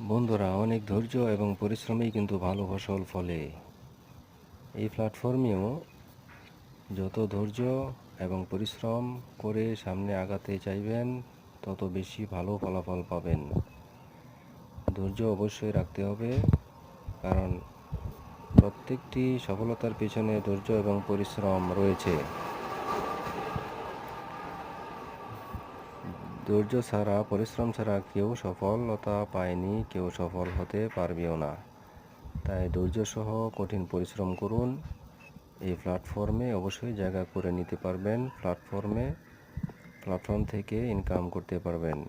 বন্ধুরা, অনেক ধৈর্য এবং পরিশ্রমেই কিন্তু ভালো ফসল ফলে। এই প্ল্যাটফর্মেও যত ধৈর্য এবং পরিশ্রম করে সামনে আগাতে চাইবেন, তত বেশি ভালো ফলাফল পাবেন। ধৈর্য অবশ্যই রাখতে হবে, কারণ প্রত্যেকটি সফলতার পেছনে ধৈর্য এবং পরিশ্রম রয়েছে। ধৈর্য ছাড়া, পরিশ্রম ছাড়া কেউ সফলতা পায়নি, কেউ সফল হতে পারবেও না। তাই ধৈর্যসহ কঠিন পরিশ্রম করুন। এই প্ল্যাটফর্মে অবশ্যই জায়গা করে নিতে পারবেন। প্ল্যাটফর্ম থেকে ইনকাম করতে পারবেন।